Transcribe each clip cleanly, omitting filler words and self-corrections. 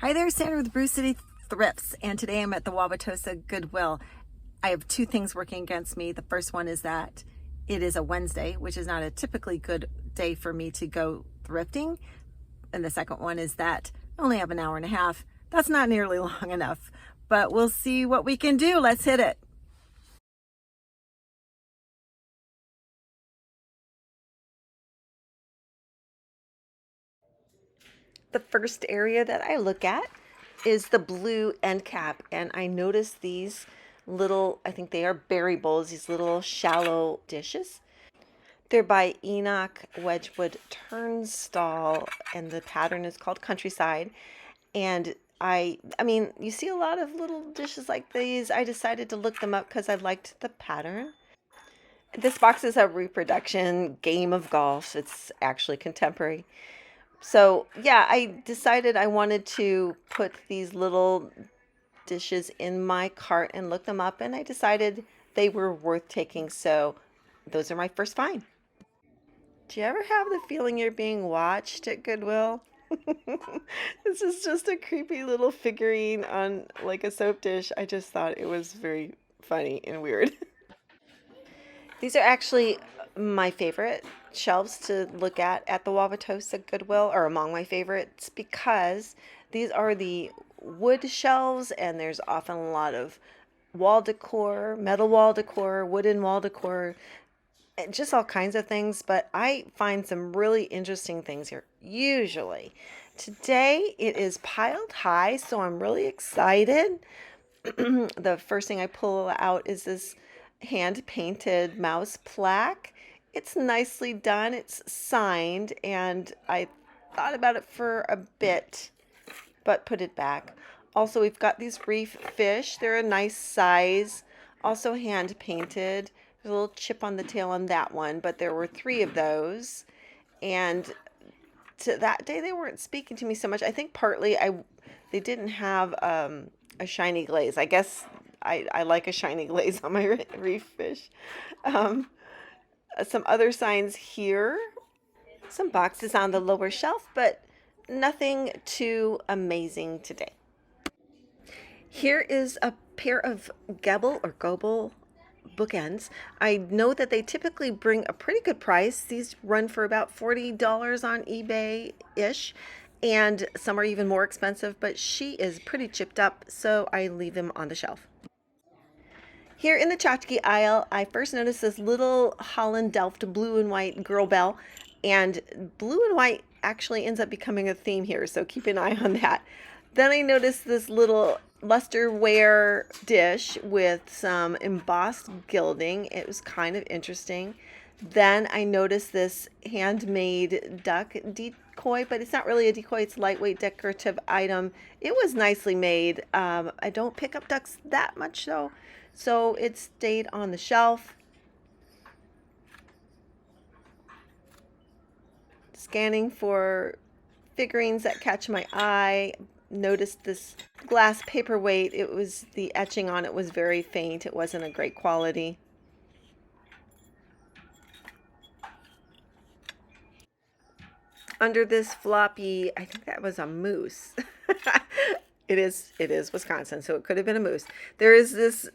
Hi there, Sandra with Brew City Thrifts, and today I'm at the Wauwatosa Goodwill. I have two things working against me. The first one is that it is a Wednesday, which is not a typically good day for me to go thrifting. And the second one is that I only have an hour and a half. That's not nearly long enough, but we'll see what we can do. Let's hit it. The first area that I look at is the blue end cap, and I notice these little, I think they are berry bowls, these little shallow dishes. They're by Enoch Wedgwood Turnstall, and the pattern is called Countryside. And I mean, you see a lot of little dishes like these. I decided to look them up because I liked the pattern. This box is a reproduction game of golf. It's actually contemporary. So yeah, I decided I wanted to put these little dishes in my cart and look them up, and I decided they were worth taking. So those are my first find. Do you ever have the feeling you're being watched at Goodwill? This is just a creepy little figurine on like a soap dish. I just thought it was very funny and weird. These are actually my favorite shelves to look at the Wauwatosa Goodwill, or among my favorites, because these are the wood shelves, and there's often a lot of wall decor, metal wall decor, wooden wall decor, just all kinds of things. But I find some really interesting things here usually. Today it is piled high, so I'm really excited. The first thing I pull out is this hand painted mouse plaque. It's nicely done, it's signed, and I thought about it for a bit but put it back. Also, we've got these reef fish. They're a nice size, also hand painted. There's a little chip on the tail on that one, but there were 3 of those. And to that day they weren't speaking to me so much. I think partly they didn't have a shiny glaze. I guess I like a shiny glaze on my reef fish. Some other signs here, some boxes on the lower shelf, but nothing too amazing today. Here is a pair of Goebel bookends. I know that they typically bring a pretty good price. These run for about $40 on eBay-ish, and some are even more expensive, but she is pretty chipped up, so I leave them on the shelf. Here in the tchotchke aisle, I first noticed this little Holland Delft blue and white girl bell, and blue and white actually ends up becoming a theme here, so keep an eye on that. Then I noticed this little lusterware dish with some embossed gilding. It was kind of interesting. Then I noticed this handmade duck decoy, but it's not really a decoy, it's a lightweight decorative item. It was nicely made. I don't pick up ducks that much though, so it stayed on the shelf. Scanning for figurines that catch my eye. Noticed this glass paperweight. It was, the etching on it was very faint. It wasn't a great quality. Under this floppy, I think that was a moose. It is Wisconsin, so it could have been a moose. There is this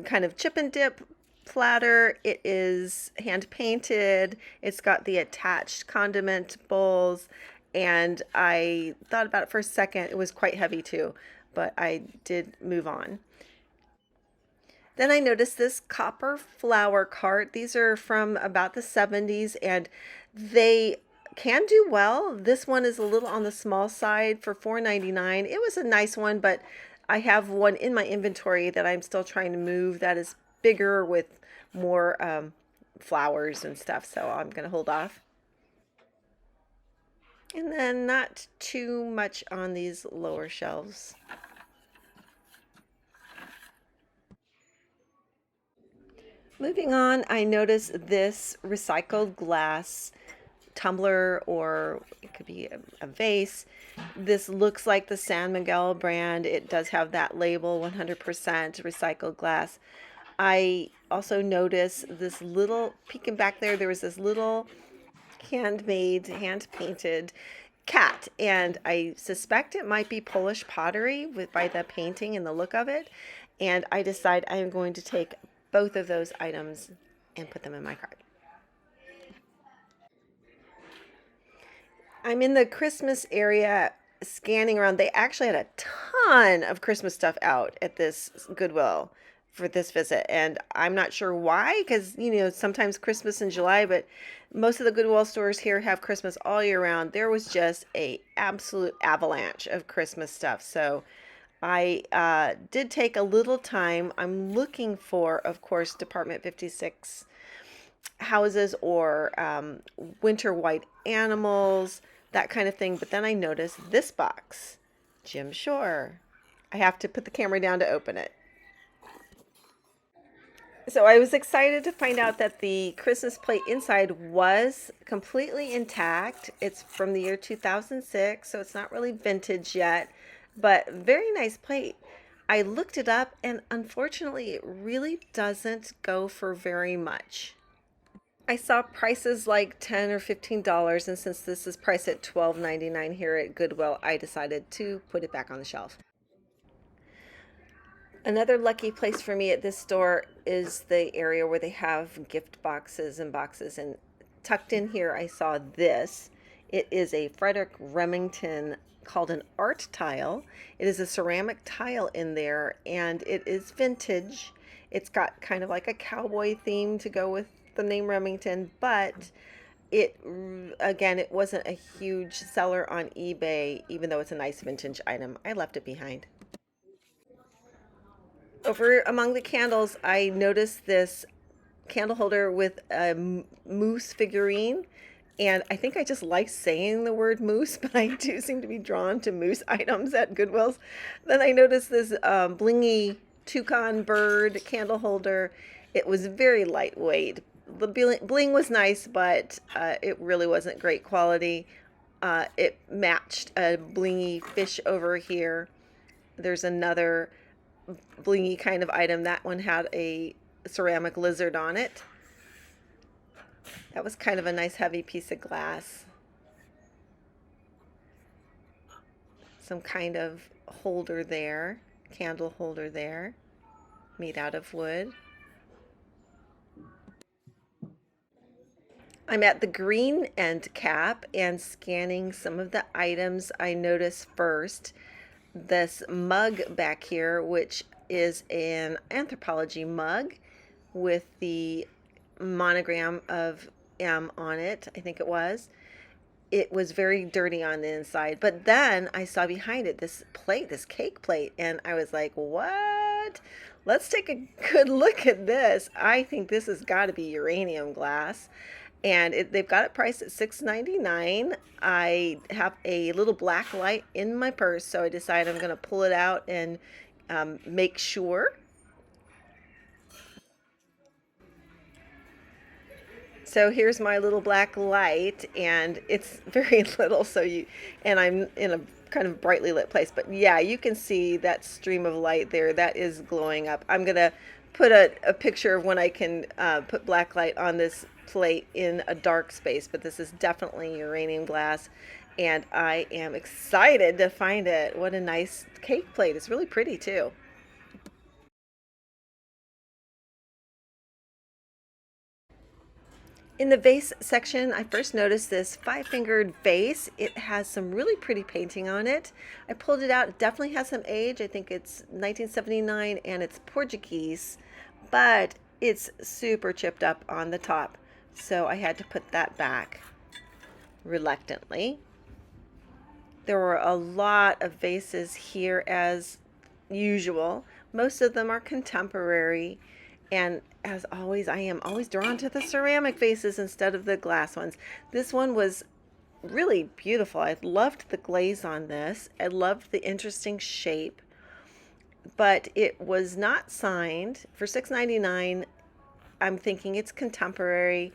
kind of chip and dip platter. It is hand painted. It's got the attached condiment bowls, and I thought about it for a second. It was quite heavy too, but I did move on. Then I noticed this copper flower cart. These are from about the 70s, and they can do well. This one is a little on the small side for $4.99. It was a nice one, but I have one in my inventory that I'm still trying to move that is bigger with more flowers and stuff, so I'm going to hold off. And then not too much on these lower shelves. Moving on, I noticed this recycled glass tumbler, or it could be a vase. This looks like the San Miguel brand. It does have that label, 100% recycled glass. I also noticed this little, peeking back there, there was this little handmade, hand painted cat, and I suspect it might be Polish pottery by the painting and the look of it. And I decide I am going to take both of those items and put them in my cart. I'm in the Christmas area scanning around. They actually had a ton of Christmas stuff out at this Goodwill for this visit, and I'm not sure why, because sometimes Christmas in July, but most of the Goodwill stores here have Christmas all year round. There was just a absolute avalanche of Christmas stuff, so I did take a little time. I'm looking for, of course, Department 56 houses or winter white animals, that kind of thing. But then I noticed this box, Jim Shore. I have to put the camera down to open it. So I was excited to find out that the Christmas plate inside was completely intact. It's from the year 2006, so it's not really vintage yet, but very nice plate. I looked it up, and unfortunately, it really doesn't go for very much. I saw prices like $10 or $15, and since this is priced at $12.99 here at Goodwill, I decided to put it back on the shelf. Another lucky place for me at this store is the area where they have gift boxes and boxes. And tucked in here, I saw this. It is a Frederick Remington called an art tile. It is a ceramic tile in there, and it is vintage. It's got kind of like a cowboy theme to go with the name Remington, but it wasn't a huge seller on eBay, even though it's a nice vintage item. I left it behind. Over among the candles, I noticed this candle holder with a moose figurine. And I think I just like saying the word moose, but I do seem to be drawn to moose items at Goodwill's. Then I noticed this blingy toucan bird candle holder. It was very lightweight. The bling was nice, but it really wasn't great quality. It matched a blingy fish over here. There's another blingy kind of item. That one had a ceramic lizard on it. That was kind of a nice heavy piece of glass. Some kind of holder there, candle holder there, made out of wood. I'm at the green end cap and scanning some of the items. I noticed first this mug back here, which is an anthropology mug with the monogram of M on it, I think it was. It was very dirty on the inside, but then I saw behind it this plate, this cake plate, and I was like, what? Let's take a good look at this. I think this has got to be uranium glass. And they've got it priced at $6.99. I have a little black light in my purse, so I decided I'm going to pull it out and make sure. So here's my little black light, and it's very little, and I'm in a kind of brightly lit place. But yeah, you can see that stream of light there. That is glowing up. I'm going to put a picture of when I can put black light on this plate in a dark space, but this is definitely uranium glass, and I am excited to find it. What a nice cake plate. It's really pretty too. In the vase section, I first noticed this 5-fingered vase. It has some really pretty painting on it. I pulled it out. It definitely has some age. I think it's 1979 and it's Portuguese, but it's super chipped up on the top. So I had to put that back reluctantly. There were a lot of vases here as usual. Most of them are contemporary, and as always, I am always drawn to the ceramic vases instead of the glass ones. This one was really beautiful. I loved the glaze on this. I loved the interesting shape, but it was not signed. For $6.99, I'm thinking it's contemporary.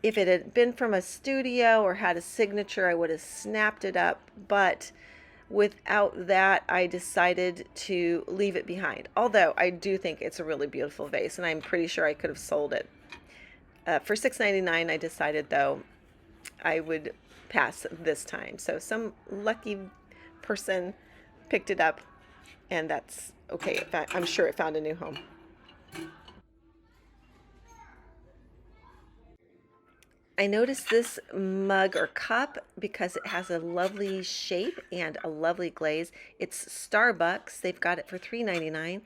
If it had been from a studio or had a signature, I would have snapped it up, but without that, I decided to leave it behind. Although I do think it's a really beautiful vase, and I'm pretty sure I could have sold it. For $6.99, I decided, though, I would pass this time. So some lucky person picked it up, and that's okay. I'm sure it found a new home. I noticed this mug or cup because it has a lovely shape and a lovely glaze. It's Starbucks. They've got it for $3.99.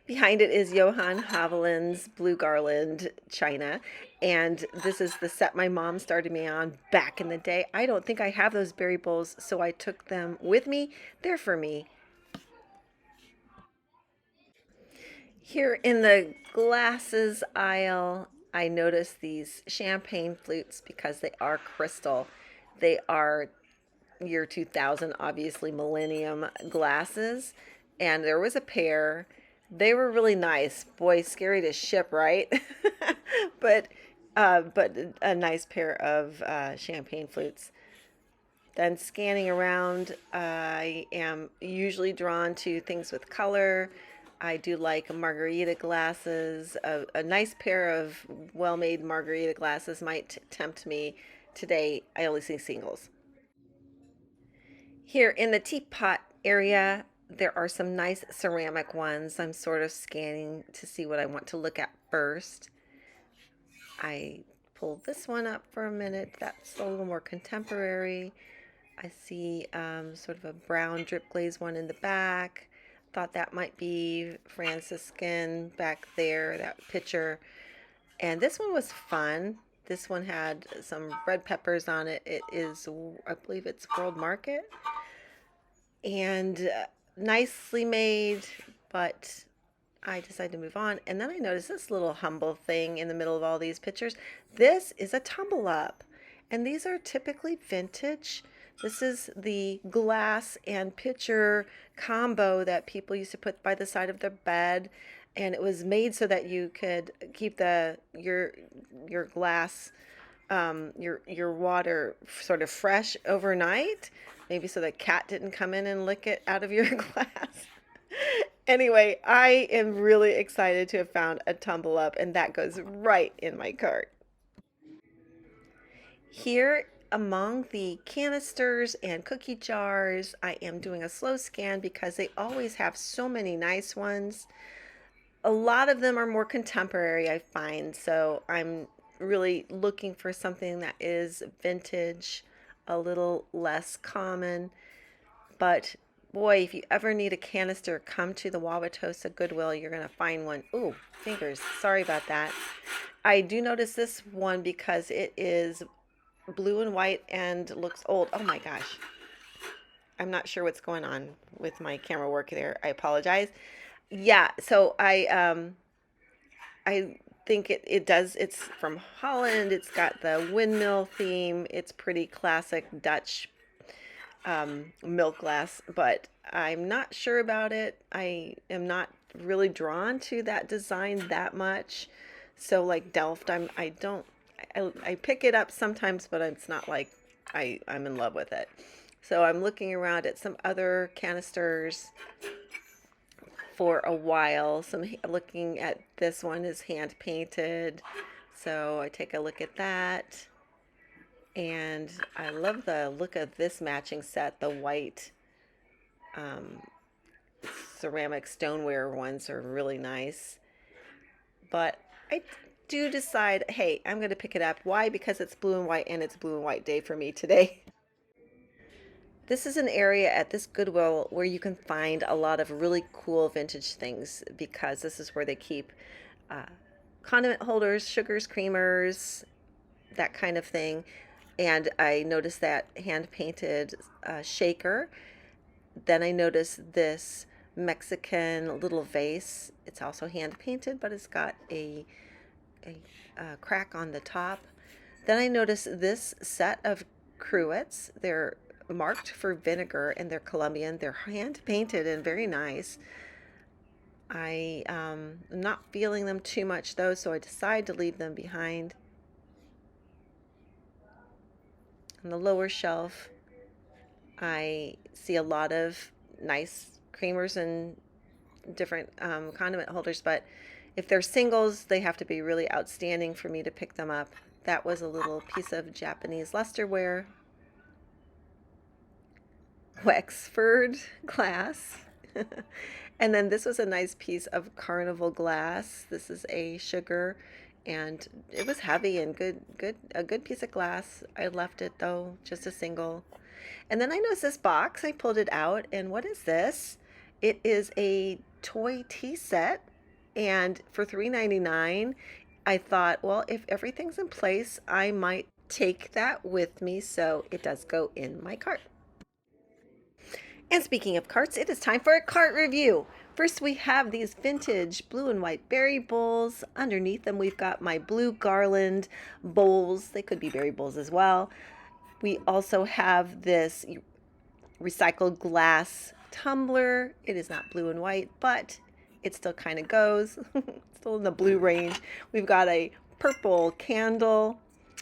Behind it is Johan Haviland's Blue Garland china. And this is the set my mom started me on back in the day. I don't think I have those berry bowls, so I took them with me. They're for me. Here in the glasses aisle, I noticed these champagne flutes because they are crystal. They are year 2000, obviously millennium glasses. And there was a pair. They were really nice. Boy, scary to ship, right? but but a nice pair of champagne flutes. Then scanning around, I am usually drawn to things with color. I do like margarita glasses. A nice pair of well-made margarita glasses might tempt me. Today, I only see singles. Here in the teapot area, there are some nice ceramic ones. I'm sort of scanning to see what I want to look at first. I pulled this one up for a minute. That's a little more contemporary. I see sort of a brown drip glaze one in the back. Thought that might be Franciscan back there, that picture. And this one was fun. This one had some red peppers on it. It is, I believe it's World Market. And nicely made, but I decided to move on. And then I noticed this little humble thing in the middle of all these pictures. This is a tumble-up. And these are typically vintage. This is the glass and pitcher combo that people used to put by the side of their bed, and it was made so that you could keep your glass, your water sort of fresh overnight, maybe so the cat didn't come in and lick it out of your glass. Anyway, I am really excited to have found a tumble-up, and that goes right in my cart. Here among the canisters and cookie jars, I am doing a slow scan because they always have so many nice ones. A lot of them are more contemporary, I find, so I'm really looking for something that is vintage, a little less common. But boy, if you ever need a canister, come to the Wauwatosa Goodwill. You're going to find one. Ooh, fingers. Sorry about that. I do notice this one because it is blue and white and looks old. Oh my gosh. I'm not sure what's going on with my camera work there. I apologize. Yeah, so I think it does. It's from Holland. It's got the windmill theme. It's pretty classic Dutch milk glass, but I'm not sure about it. I am not really drawn to that design that much. So like Delft, I pick it up sometimes, but it's not like I'm in love with it. So I'm looking around at some other canisters for a while. Looking at this one is hand painted. So I take a look at that. And I love the look of this matching set. The white ceramic stoneware ones are really nice. But I do decide, hey, I'm going to pick it up. Why? Because it's blue and white, and it's blue and white day for me today. This is an area at this Goodwill where you can find a lot of really cool vintage things because this is where they keep condiment holders, sugars, creamers, that kind of thing. And I noticed that hand-painted shaker. Then I noticed this Mexican little vase. It's also hand-painted, but it's got a crack on the top. Then I noticed this set of cruets. They're marked for vinegar and they're Colombian. They're hand-painted and very nice. I am not feeling them too much though, so I decided to leave them behind. On the lower shelf, I see a lot of nice creamers and different condiment holders, but if they're singles, they have to be really outstanding for me to pick them up. That was a little piece of Japanese lusterware. Wexford glass. And then this was a nice piece of carnival glass. This is a sugar, and it was heavy and a good piece of glass. I left it though, just a single. And then I noticed this box. I pulled it out, and what is this? It is a toy tea set, and for $3.99, I thought, well, if everything's in place, I might take that with me, so it does go in my cart. And speaking of carts, it is time for a cart review. First, we have these vintage blue and white berry bowls. Underneath them, we've got my blue garland bowls. They could be berry bowls as well. We also have this recycled glass tumbler. It is not blue and white, but it still kind of goes. Still in the blue range. We've got a purple candle.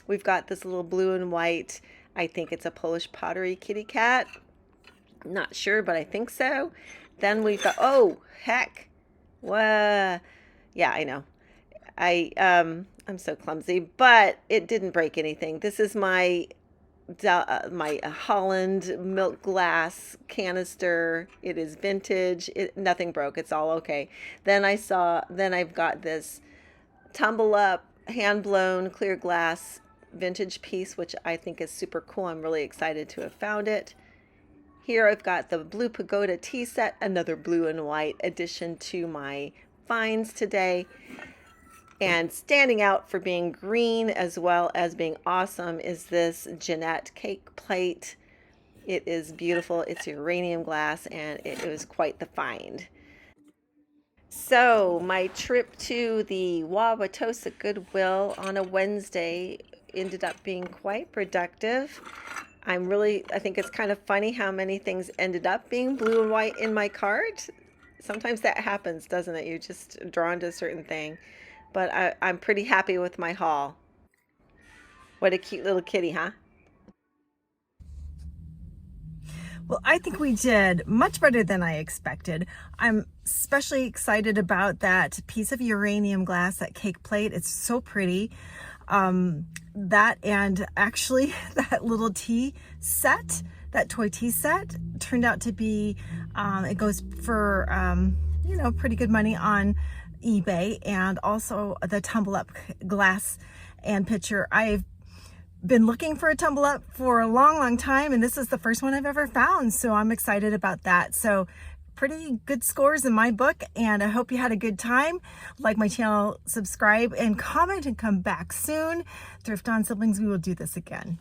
We've got this little blue and white, I think it's a Polish pottery kitty cat. Not sure, but I think so. Then we've got, oh, heck. Yeah, I know. I'm so clumsy, but it didn't break anything. This is my Holland milk glass canister. It is vintage. Nothing broke. It's all okay. Then I've got this tumble-up, hand-blown clear glass vintage piece, which I think is super cool. I'm really excited to have found it. Here I've got the Blue Pagoda Tea Set, another blue and white addition to my finds today. And standing out for being green as well as being awesome is this Jeanette cake plate. It is beautiful. It's uranium glass, and it was quite the find. So my trip to the Wauwatosa Goodwill on a Wednesday ended up being quite productive. I think it's kind of funny how many things ended up being blue and white in my cart. Sometimes that happens, doesn't it? You're just drawn to a certain thing. But I'm pretty happy with my haul. What a cute little kitty, huh? Well, I think we did much better than I expected. I'm especially excited about that piece of uranium glass, that cake plate. It's so pretty. That and actually that little tea set, that toy tea set, turned out to be, it goes for, pretty good money on eBay. And also the tumble-up glass and pitcher. I've been looking for a tumble-up for a long time, and this is the first one I've ever found, so I'm excited about that. So pretty good scores in my book, and I hope you had a good time. Like my channel, subscribe and comment, and come back soon. Thrift on Siblings, we will do this again.